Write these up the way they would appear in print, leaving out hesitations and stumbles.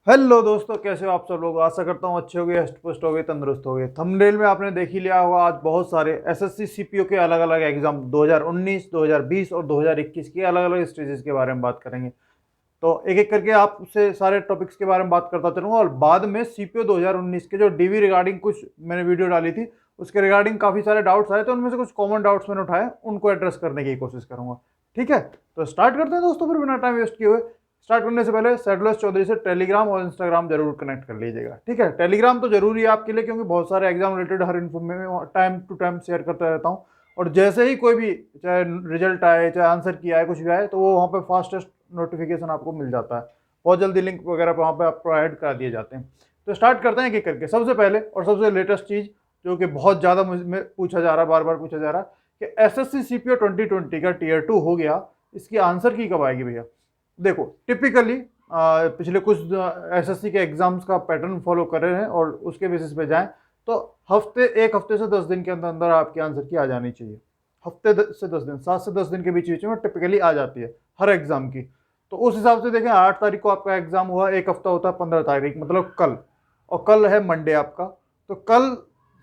Hello दोस्तों, कैसे हो आप सब लोग। आशा करता हूँ अच्छे हो गए, हष्ट-पुष्ट हो गए, तंदुरुस्त हो गए। थंबनेल में आपने देख ही लिया होगा, आज बहुत सारे एसएससी सीपीओ के अलग-अलग एग्जाम 2019, 2020 और 2021 के अलग-अलग स्टेजेस के बारे में बात करेंगे। तो एक-एक करके आपसे सारे टॉपिक्स के बारे में बात करता चलूँगा और बाद में सीपीओ 2019 के जो डीवी रिगार्डिंग कुछ मैंने वीडियो डाली थी, उसके रिगार्डिंग काफ़ी सारे डाउट्स आए, तो उनमें से कुछ कॉमन डाउट्स मैंने उठाए, उनको एड्रेस करने की कोशिश करूँगा। ठीक है? तो स्टार्ट करते हैं दोस्तों, फिर बिना टाइम वेस्ट किए हुए। स्टार्ट करने से पहले सैडुलस चौधरी से टेलीग्राम और इंस्टाग्राम जरूर कनेक्ट कर लीजिएगा। ठीक है? टेलीग्राम तो जरूरी है आपके लिए, क्योंकि बहुत सारे एग्जाम रिलेटेड हर इन्फो में टाइम टू टाइम शेयर करता रहता हूँ। और जैसे ही कोई भी, चाहे रिजल्ट आए, चाहे आंसर की आए, कुछ भी आए, तो वो वहाँ पे फास्टेस्ट नोटिफिकेशन आपको मिल जाता है। बहुत जल्दी लिंक वगैरह वहाँ पे आप प्रोवाइड करा दिए जाते हैं। तो स्टार्ट करते हैं एक एक करके। सबसे पहले और सबसे लेटेस्ट चीज़, जो कि बहुत ज़्यादा मुझमें पूछा जा रहा है, बार बार पूछा जा रहा है, कि एसएससी सीपीओ 2020 का टीयर 2 हो गया, इसकी आंसर की कब आएगी भैया। देखो, टिपिकली पिछले कुछ एसएससी के एग्जाम्स का पैटर्न फॉलो कर रहे हैं और उसके बेसिस पे जाएं, तो एक हफ्ते से 10 दिन के अंदर अंदर आपकी आंसर की आ जानी चाहिए। से 10 दिन, 7 से 10 दिन के बीच बीच में टिपिकली आ जाती है हर एग्जाम की। तो उस हिसाब से देखें, 8 तारीख को आपका एग्जाम हुआ, एक हफ्ता होता है 15 तारीख, मतलब कल, और कल है मंडे आपका। तो कल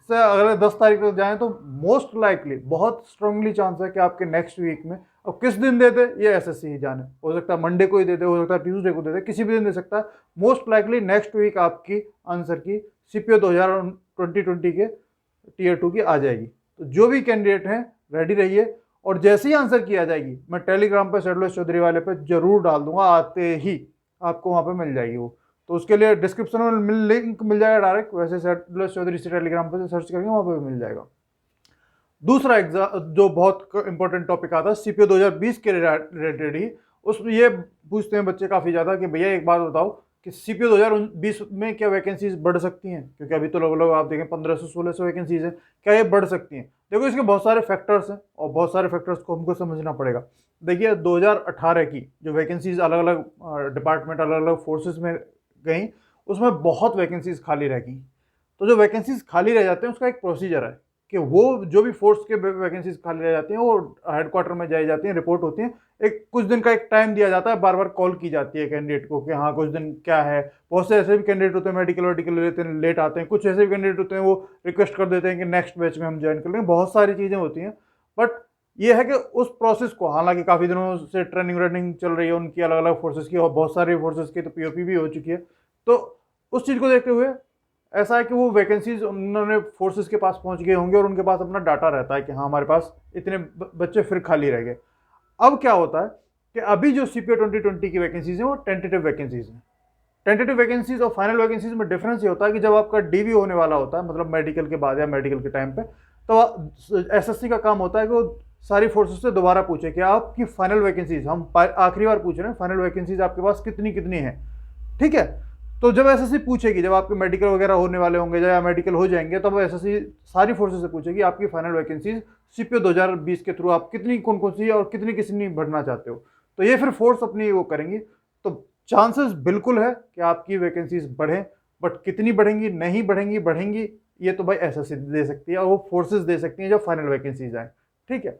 से अगर 10 तारीख तक जाएं, तो मोस्ट लाइकली, बहुत स्ट्रांगली चांस है कि आपके नेक्स्ट वीक में, अब किस दिन दे दे ये एसएससी ही जाने, हो सकता है मंडे को ही दे दे, हो सकता है ट्यूसडे को दे दे, किसी भी दिन दे सकता है। मोस्ट लाइकली नेक्स्ट वीक आपकी आंसर की सीपीओ 2020 के टीयर 2 की आ जाएगी। तो जो भी कैंडिडेट हैं, रेडी रहिए। और जैसे ही आंसर की आ जाएगी, मैं टेलीग्राम पे सैडुलस चौधरी वाले पे जरूर डाल दूंगा, आते ही आपको वहां पे मिल जाएगी वो। तो उसके लिए डिस्क्रिप्शन में लिंक मिल जाएगा डायरेक्ट, वैसे सैडुलस चौधरी से टेलीग्राम पे सर्च करेंगे, वहां पे मिल जाएगा। दूसरा एग्जाम जो बहुत इंपॉर्टेंट टॉपिक आता है सीपीओ 2020 के रिलेटेड ही, उसमें ये पूछते हैं बच्चे काफ़ी ज़्यादा कि भैया एक बात बताओ कि सीपीओ 2020 में क्या वैकेंसीज बढ़ सकती हैं, क्योंकि अभी तो लोग आप देखें 1500-1600 वैकेंसीज हैं, क्या ये बढ़ सकती हैं। देखो, इसके बहुत सारे फैक्टर्स हैं और बहुत सारे फैक्टर्स को हमको समझना पड़ेगा। देखिए, 2018 की जो वैकेंसीज अलग अलग डिपार्टमेंट, अलग अलग फोर्सेज में गई, उसमें बहुत वैकेंसीज खाली रह गई। तो जो वैकेंसीज खाली रह जाते हैं, उसका एक प्रोसीजर है कि वो जो भी फोर्स के वैकेंसीज खाली रह जाती हैं, वो हेडक्वार्टर में जाई जाती हैं, रिपोर्ट होती हैं। एक कुछ दिन का एक टाइम दिया जाता है, बार बार कॉल की जाती है कैंडिडेट को कि हाँ कुछ दिन क्या है। बहुत से ऐसे भी कैंडिडेट होते हैं, मेडिकल लेते हैं, लेट आते हैं। कुछ ऐसे भी कैंडिडेट होते हैं, वो रिक्वेस्ट कर देते हैं कि नेक्स्ट बैच में हम ज्वाइन कर लेंगे। बहुत सारी चीज़ें होती हैं, बट ये है कि उस प्रोसेस को, हालांकि काफ़ी दिनों से ट्रेनिंग रनिंग चल रही है उनकी अलग अलग फोर्सेज की, और बहुत सारी फोर्सेज की तो पीओपी भी हो चुकी है। तो उस चीज़ को देखते हुए ऐसा है कि वो वैकेंसीज उन्होंने फोर्सेस के पास पहुंच गए होंगे और उनके पास अपना डाटा रहता है कि हाँ हमारे पास इतने बच्चे फिर खाली रह गए। अब क्या होता है कि अभी जो सीपीओ 2020 की वैकेंसीज हैं, वो टेंटेटिव वैकेंसीज हैं। टेंटेटिव वैकेंसीज और फाइनल वैकेंसीज में डिफरेंस ये होता है कि जब आपका डीवी होने वाला होता है, मतलब मेडिकल के बाद या मेडिकल के टाइम पे, तो एसएससी का काम होता है कि वो सारी फोर्सेस से दोबारा पूछे कि आपकी फाइनल वैकेंसीज, हम आखिरी बार पूछ रहे हैं, फाइनल वैकेंसीज आपके पास कितनी कितनी है। ठीक है? तो जब एसएससी पूछेगी, जब आपके मेडिकल वगैरह होने वाले होंगे या मेडिकल हो जाएंगे, तब एसएससी सारी फोर्सेस से पूछेगी आपकी फाइनल वैकेंसीज सीपीओ 2020 के थ्रू आप कितनी कौन कौन सी और कितनी कितनी भरना चाहते हो। तो ये फिर फोर्स अपनी वो करेंगी। तो चांसेस बिल्कुल है कि आपकी वैकेंसीज बढ़ें, बट कितनी बढ़ेंगी, नहीं बढ़ेंगी, बढ़ेंगी, ये तो भाई एसएससी दे सकती है और वो फोर्सेस दे सकती हैं जब फाइनल वैकेंसीज आए। ठीक है?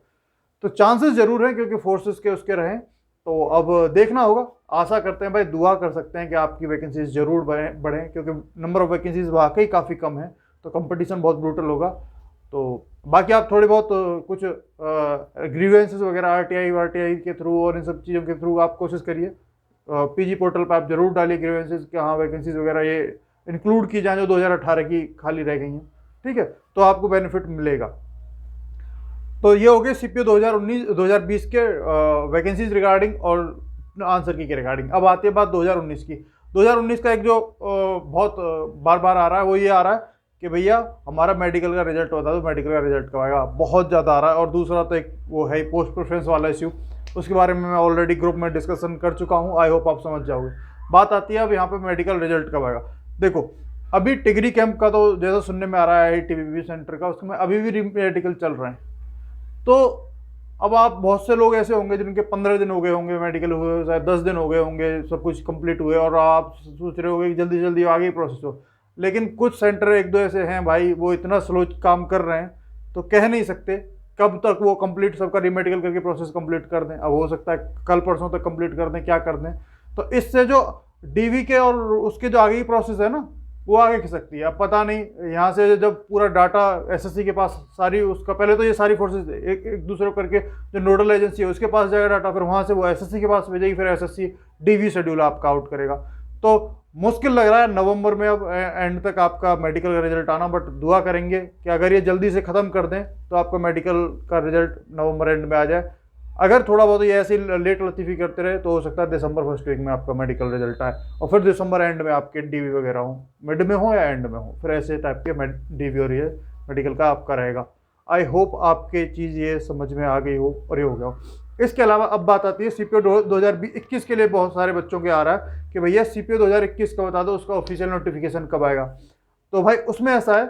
तो चांसेस जरूर हैं, क्योंकि फोर्सेस के उसके रहें। तो अब देखना होगा। आशा करते हैं भाई, दुआ कर सकते हैं कि आपकी वैकेंसीज जरूर बढ़ें, क्योंकि नंबर ऑफ वैकेंसीज वाकई काफ़ी कम है, तो कंपटीशन बहुत ब्रूटल होगा। तो बाकी आप थोड़ी बहुत कुछ ग्रीवेंसेस वगैरह आरटीआई के थ्रू और इन सब चीज़ों के थ्रू आप कोशिश करिए। पीजी पोर्टल पर आप जरूर डालिए ग्रीवेंसेस कि हाँ वैकेंसीज वगैरह ये इंक्लूड की जाए जो 2018 की खाली रह गई हैं। ठीक है? तो आपको बेनिफिट मिलेगा। तो ये हो गए सीपीओ 2020 के वैकेंसीज रिगार्डिंग और आंसर की रिगार्डिंग। अब आती है बात 2019 की। 2019 का एक जो बहुत बार बार आ रहा है, वो ये आ रहा है कि भैया हमारा मेडिकल का रिजल्ट होता है, तो मेडिकल का रिजल्ट कब आएगा, बहुत ज़्यादा आ रहा है। और दूसरा तो एक वो है पोस्ट प्रेफरेंस वाला इश्यू, उसके बारे में मैं ऑलरेडी ग्रुप में डिस्कशन कर चुका हूँ, आई होप आप समझ जाओगे। बात आती है अब यहाँ पे मेडिकल रिजल्ट कब आएगा। देखो, अभी टिगरी कैंप का तो जैसा सुनने में आ रहा है टीबीबी सेंटर का, उसमें अभी भी मेडिकल चल रहे हैं। तो अब आप, बहुत से लोग ऐसे होंगे जिनके 15 दिन हो गए होंगे मेडिकल हुए, शायद 10 दिन हो गए होंगे सब कुछ कंप्लीट हुए, और आप सोच रहे होंगे कि जल्दी जल्दी आगे प्रोसेस हो। लेकिन कुछ सेंटर एक दो ऐसे हैं भाई, वो इतना स्लो काम कर रहे हैं, तो कह नहीं सकते कब तक वो कंप्लीट सबका रीमेडिकल करके प्रोसेस कंप्लीट कर दें। अब हो सकता है कल परसों तक कंप्लीट कर दें, क्या कर दें। तो इससे जो डीवी के और उसके जो आगे की प्रोसेस है ना, वो आगे खिसकती है। अब पता नहीं यहाँ से जब पूरा डाटा एसएससी के पास सारी उसका, पहले तो ये सारी फोर्सेस एक एक दूसरे को करके जो नोडल एजेंसी है उसके पास जाएगा डाटा, फिर वहाँ से वो एसएससी के पास भेजेगी, फिर एसएससी डीवी शेड्यूल आपका आउट करेगा। तो मुश्किल लग रहा है नवंबर में अब एंड तक आपका मेडिकल का रिजल्ट आना, बट दुआ करेंगे कि अगर ये जल्दी से ख़त्म कर दें तो आपका मेडिकल का रिजल्ट नवंबर एंड में आ जाए। अगर थोड़ा बहुत ये ऐसी लेट लतीफ़ी करते रहे तो हो सकता है दिसंबर फर्स्ट वीक में आपका मेडिकल रिजल्ट आए, और फिर दिसंबर एंड में आपके डीवी वगैरह हो, मिड में हो या एंड में हो, फिर ऐसे टाइप के डीवी और ये मेडिकल का आपका रहेगा। आई होप आपके चीज़ ये समझ में आ गई हो और ये हो गया हो। इसके अलावा अब बात आती है सीपीओ 2021 के लिए बहुत सारे बच्चों के आ रहा है कि भैया सीपीओ 2021 का बता दो, उसका ऑफिशियल नोटिफिकेशन कब आएगा। तो भाई उसमें ऐसा है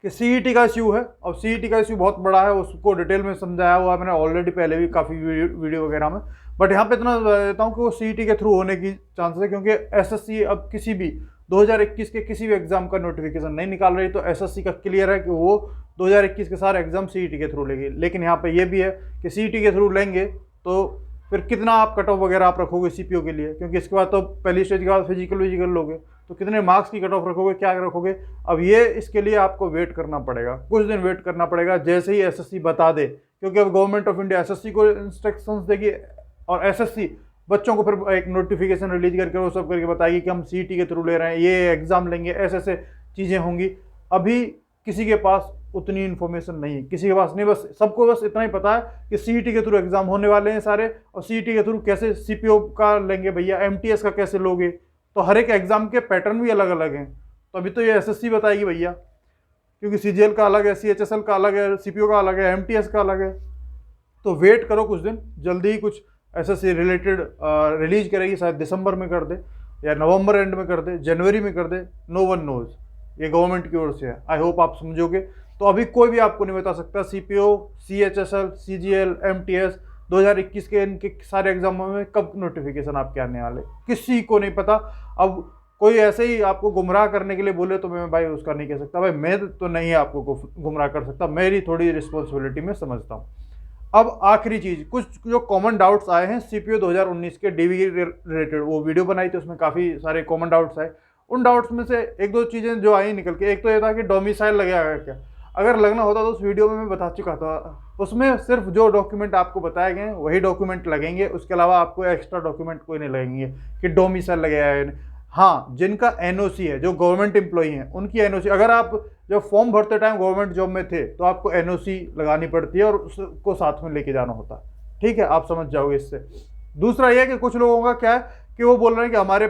कि सीईटी का इश्यू है, और सीईटी का इश्यू बहुत बड़ा है, उसको डिटेल में समझाया हुआ है मैंने ऑलरेडी पहले भी काफ़ी वीडियो वगैरह में, बट यहाँ पे इतना देता हूँ कि वो सीईटी के थ्रू होने की चांसेस है, क्योंकि एसएससी अब किसी भी 2021 के किसी भी एग्जाम का नोटिफिकेशन नहीं निकाल रही। तो एसएससी का क्लियर है कि वो 2021 के सारे एग्जाम सीईटी के थ्रू लेगी, लेकिन यहाँ पे ये भी है कि सीईटी के थ्रू लेंगे तो फिर कितना आप कट ऑफ वगैरह आप रखोगे सीपीओ के लिए, क्योंकि इसके बाद तो पहली स्टेज के बाद फिजिकल लोगे, तो कितने मार्क्स की कट ऑफ रखोगे, क्या रखोगे। अब ये इसके लिए आपको वेट करना पड़ेगा, कुछ दिन वेट करना पड़ेगा जैसे ही एसएससी बता दे, क्योंकि अब गवर्नमेंट ऑफ इंडिया एसएससी को इंस्ट्रक्शंस देगी और एसएससी बच्चों को फिर एक नोटिफिकेशन रिलीज करके वो सब करके बताएगी कि हम सीईटी के थ्रू ले रहे हैं, ये एग्जाम लेंगे, ऐसे ऐसे चीज़ें होंगी। अभी किसी के पास उतनी इन्फॉर्मेशन नहीं है, किसी के पास नहीं, बस सबको बस इतना ही पता है कि सीईटी के थ्रू एग्जाम होने वाले हैं सारे, और सीईटी के थ्रू कैसे सीपीओ का लेंगे भैया, एमटीएस का कैसे लोगे, तो हर एक एग्जाम के पैटर्न भी अलग अलग हैं। तो अभी तो ये एसएससी बताएगी भैया, क्योंकि सीजीएल का अलग है, सीएचएसएल का अलग है, सीपीओ का अलग है, एमटीएस का अलग है। तो वेट करो कुछ दिन, जल्दी ही कुछ एसएससी रिलेटेड रिलीज करेगी, शायद दिसंबर में कर दे या नवंबर एंड में कर दे, जनवरी में कर दे, नो वन नोज, ये गवर्नमेंट की ओर से है। आई होप आप समझोगे। तो अभी कोई भी आपको नहीं बता सकता सीपीओ, सीएचएसएल, सीजीएल, एमटीएस 2021 के इनके सारे एग्जामों में कब नोटिफिकेशन आपके आने वाले, किसी को नहीं पता। अब कोई ऐसे ही आपको गुमराह करने के लिए बोले तो मैं भाई उसका नहीं कह सकता, भाई मैं तो नहीं आपको गुमराह कर सकता, मेरी थोड़ी रिस्पॉन्सिबिलिटी में समझता हूँ। अब आखिरी चीज़, कुछ जो कॉमन डाउट्स आए हैं सीपीओ 2019 के डीवी रिलेटेड, वो वीडियो बनाई थी, उसमें काफ़ी सारे कॉमन डाउट्स आए। उन डाउट्स में से एक दो चीज़ें जो आई निकल के, एक तो ये था कि डोमिसाइल लगेगा क्या। अगर लगना होता तो उस वीडियो में मैं बता चुका था, उसमें सिर्फ जो डॉक्यूमेंट आपको बताए गए वही डॉक्यूमेंट लगेंगे, उसके अलावा आपको एक्स्ट्रा डॉक्यूमेंट कोई नहीं लगेंगे कि डोमिसाइल लगेगा। हाँ, जिनका एनओसी है, जो गवर्नमेंट एम्प्लॉई हैं उनकी एनओसी, अगर आप जब फॉर्म भरते टाइम गवर्नमेंट जॉब में थे तो आपको एनओसी लगानी पड़ती है और उसको साथ में लेके जाना होता है, ठीक है, आप समझ जाओगे इससे। दूसरा यह है कि कुछ लोगों का क्या है कि वो बोल रहे हैं कि हमारे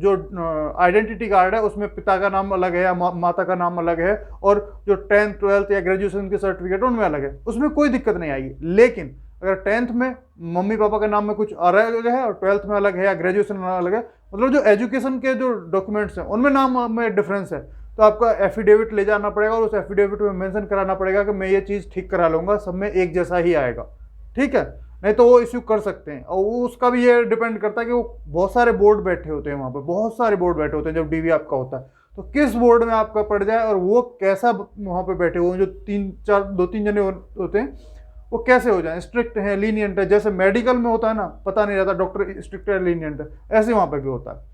जो आइडेंटिटी कार्ड है उसमें पिता का नाम अलग है या माता का नाम अलग है, और जो 10th 12th या ग्रेजुएशन के सर्टिफिकेट उनमें अलग है, उसमें कोई दिक्कत नहीं आएगी। लेकिन अगर 10th में मम्मी पापा के नाम में कुछ अलग है और 12th में अलग है या ग्रेजुएशन में अलग है, मतलब जो एजुकेशन के जो डॉक्यूमेंट्स हैं उनमें नाम में डिफरेंस है, तो आपका एफिडेविट ले जाना पड़ेगा और उस एफिडेविट में मेंशन कराना पड़ेगा कि मैं ये चीज़ ठीक करा लूँगा, सब में एक जैसा ही आएगा, ठीक है। नहीं तो वो इश्यू कर सकते हैं, और उसका भी ये डिपेंड करता है कि वो बहुत सारे बोर्ड बैठे होते हैं वहाँ पर, बहुत सारे बोर्ड बैठे होते हैं जब डीवी आपका होता है, तो किस बोर्ड में आपका पड़ जाए और वो कैसा वहाँ पे बैठे हुए, जो 2-3 जने होते हैं वो कैसे हो जाए, स्ट्रिक्ट है, लीनियंट है, जैसे मेडिकल में होता है ना, पता नहीं रहता डॉक्टर स्ट्रिक्ट है लीनियंट है, ऐसे वहाँ पे भी होता है।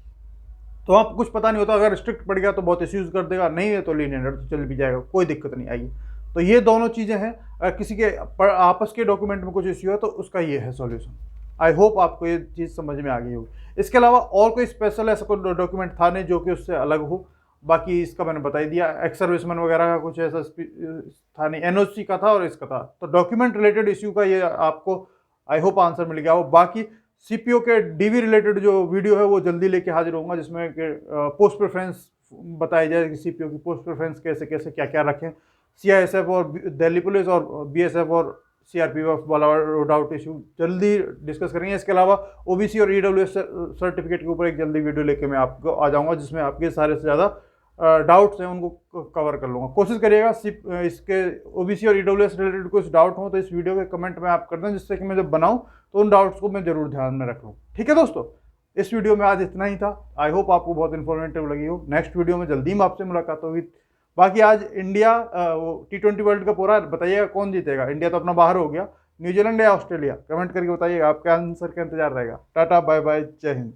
तो आपको कुछ पता नहीं होता, अगर स्ट्रिक्ट पड़ गया तो बहुत इश्यूज कर देगा, नहीं है तो लीनियंट है तो चल भी जाएगा, कोई दिक्कत नहीं आएगी। तो ये दोनों चीज़ें हैं, अगर किसी के आपस के डॉक्यूमेंट में कुछ इश्यू है तो उसका ये है सॉल्यूशन। आई होप आपको ये चीज़ समझ में आ गई होगी। इसके अलावा और कोई स्पेशल ऐसा कोई डॉक्यूमेंट था नहीं जो कि उससे अलग हो, बाकी इसका मैंने बता ही दिया। एक्स सर्विसमैन वगैरह का कुछ ऐसा था नहीं, एनओसी का था और इसका था, तो डॉक्यूमेंट रिलेटेड इश्यू का ये आपको आई होप आंसर मिल गया हो। बाकी सीपीओ के डीवी रिलेटेड जो वीडियो है वो जल्दी लेके हाजिर होऊंगा, जिसमें पोस्ट प्रेफरेंस बताई जाए कि सीपीओ की पोस्ट प्रेफरेंस कैसे कैसे क्या क्या रखें, सीआईएसएफ और दिल्ली पुलिस और बीएसएफ और सीआरपीएफ वाला डाउट इशू जल्दी डिस्कस करेंगे। इसके अलावा ओबीसी और ईडब्ल्यूएस सर्टिफिकेट के ऊपर एक जल्दी वीडियो लेके मैं आपको आ जाऊंगा, जिसमें आपके सारे से ज़्यादा डाउट्स हैं उनको कवर कर लूँगा। कोशिश करिएगा इसके ओबीसी और ईडब्ल्यूएस रिलेटेड कुछ डाउट हो तो इस वीडियो के कमेंट में आप कर दें, जिससे कि मैं जब बनाऊँ तो उन डाउट्स को मैं जरूर ध्यान में रख लूँ। ठीक है दोस्तों, इस वीडियो में आज इतना ही था। आई होप आपको बहुत इन्फॉर्मेटिव लगी हो। नेक्स्ट वीडियो में जल्दी ही आपसे मुलाकात होगी। बाकी आज इंडिया T20 वर्ल्ड कप हो रहा है, बताइएगा कौन जीतेगा। इंडिया तो अपना बाहर हो गया, न्यूजीलैंड या ऑस्ट्रेलिया, कमेंट करके बताइएगा। आपका आंसर का इंतजार रहेगा। टाटा बाय बाय, जय हिंद।